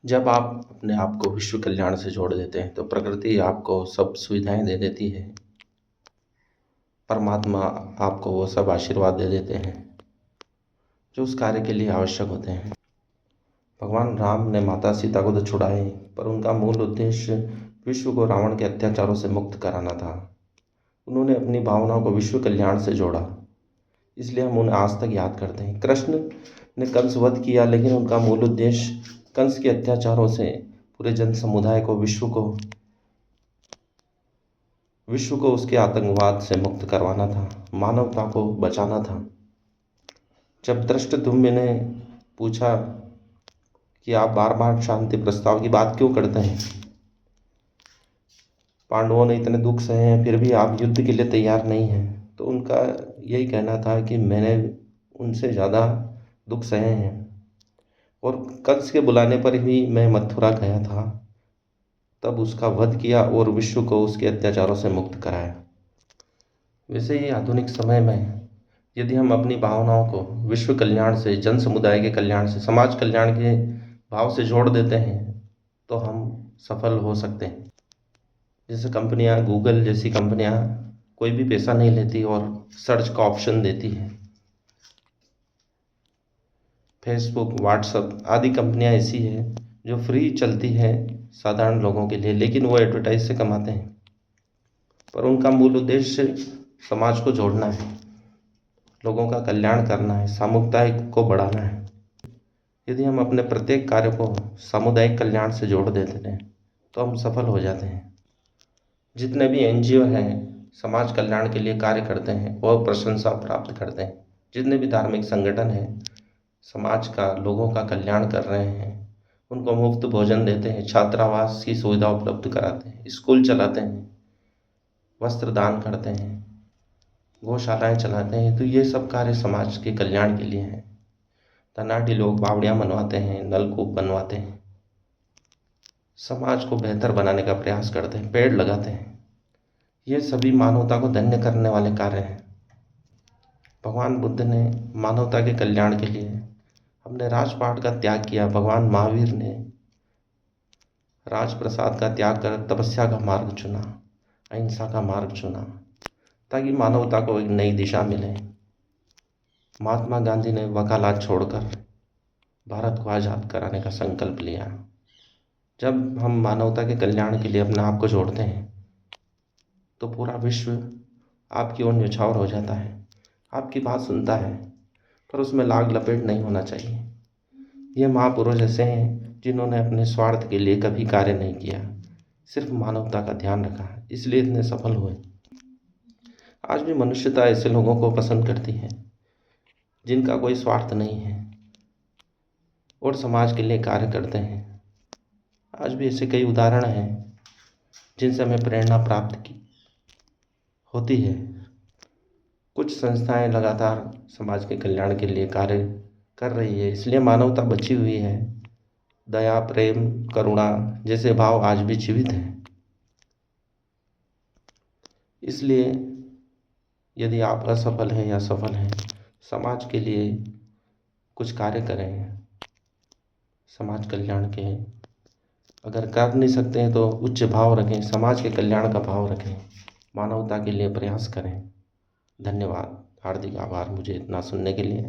जब आप अपने आप को विश्व कल्याण से जोड़ देते हैं तो प्रकृति आपको सब सुविधाएं दे देती है। परमात्मा आपको वो सब आशीर्वाद दे देते हैं जो उस कार्य के लिए आवश्यक होते हैं। भगवान राम ने माता सीता को तो छुड़ाए, पर उनका मूल उद्देश्य विश्व को रावण के अत्याचारों से मुक्त कराना था। उन्होंने अपनी भावनाओं को विश्व कल्याण से जोड़ा, इसलिए हम उन्हें आज तक याद करते हैं। कृष्ण ने कंस वध किया, लेकिन उनका मूल उद्देश्य कंस के अत्याचारों से पूरे जन समुदाय को विश्व को उसके आतंकवाद से मुक्त करवाना था, मानवता को बचाना था। जब धृष्टद्युम्न ने पूछा कि आप बार बार शांति प्रस्ताव की बात क्यों करते हैं, पांडवों ने इतने दुख सहे हैं फिर भी आप युद्ध के लिए तैयार नहीं हैं, तो उनका यही कहना था कि मैंने उनसे ज़्यादा दुख सहे हैं और कंस के बुलाने पर ही मैं मथुरा गया था, तब उसका वध किया और विश्व को उसके अत्याचारों से मुक्त कराया। वैसे ही आधुनिक समय में यदि हम अपनी भावनाओं को विश्व कल्याण से, जन समुदाय के कल्याण से, समाज कल्याण के भाव से जोड़ देते हैं तो हम सफल हो सकते हैं। जैसे कंपनियां, गूगल जैसी कंपनियां कोई भी पैसा नहीं लेती और सर्च का ऑप्शन देती है। फेसबुक, व्हाट्सएप आदि कंपनियां ऐसी है जो फ्री चलती है साधारण लोगों के लिए, लेकिन वो एडवर्टाइज से कमाते हैं, पर उनका मूल उद्देश्य समाज को जोड़ना है, लोगों का कल्याण करना है, सामूहिकता को बढ़ाना है। यदि हम अपने प्रत्येक कार्य को सामुदायिक कल्याण से जोड़ देते हैं तो हम सफल हो जाते हैं। जितने भी एनजीओ हैं समाज कल्याण के लिए कार्य करते हैं और प्रशंसा प्राप्त करते हैं। जितने भी धार्मिक संगठन हैं समाज का, लोगों का कल्याण कर रहे हैं, उनको मुफ्त भोजन देते हैं, छात्रावास की सुविधा उपलब्ध कराते हैं, स्कूल चलाते हैं, वस्त्र दान करते हैं, गौशालाएं चलाते हैं, तो ये सब कार्य समाज के कल्याण के लिए हैं। धनाढ़ी लोग बावड़ियाँ बनवाते हैं, नलकूप बनवाते हैं, समाज को बेहतर बनाने का प्रयास करते हैं, पेड़ लगाते हैं। ये सभी मानवता को धन्य करने वाले कार्य हैं। भगवान बुद्ध ने मानवता के कल्याण के लिए अपने राजपाट का त्याग किया। भगवान महावीर ने राजप्रसाद का त्याग कर तपस्या का मार्ग चुना, अहिंसा का मार्ग चुना, ताकि मानवता को एक नई दिशा मिले। महात्मा गांधी ने वकालत छोड़कर भारत को आज़ाद कराने का संकल्प लिया। जब हम मानवता के कल्याण के लिए अपने आप को जोड़ते हैं तो पूरा विश्व आपकी ओर न्यौछावर हो जाता है, आपकी बात सुनता है, पर उसमें लाग लपेट नहीं होना चाहिए। ये महापुरुष ऐसे हैं जिन्होंने अपने स्वार्थ के लिए कभी कार्य नहीं किया, सिर्फ मानवता का ध्यान रखा, इसलिए इतने सफल हुए। आज भी मनुष्यता ऐसे लोगों को पसंद करती है जिनका कोई स्वार्थ नहीं है और समाज के लिए कार्य करते हैं। आज भी ऐसे कई उदाहरण हैं जिनसे हमें प्रेरणा प्राप्त होती है। कुछ संस्थाएं लगातार समाज के कल्याण के लिए कार्य कर रही है, इसलिए मानवता बची हुई है। दया, प्रेम, करुणा जैसे भाव आज भी जीवित हैं। इसलिए यदि आप असफल हैं या सफल हैं, समाज के लिए कुछ कार्य करें, समाज कल्याण के। अगर कर नहीं सकते हैं तो उच्च भाव रखें, समाज के कल्याण का भाव रखें, मानवता के लिए प्रयास करें। धन्यवाद, हार्दिक आभार मुझे इतना सुनने के लिए।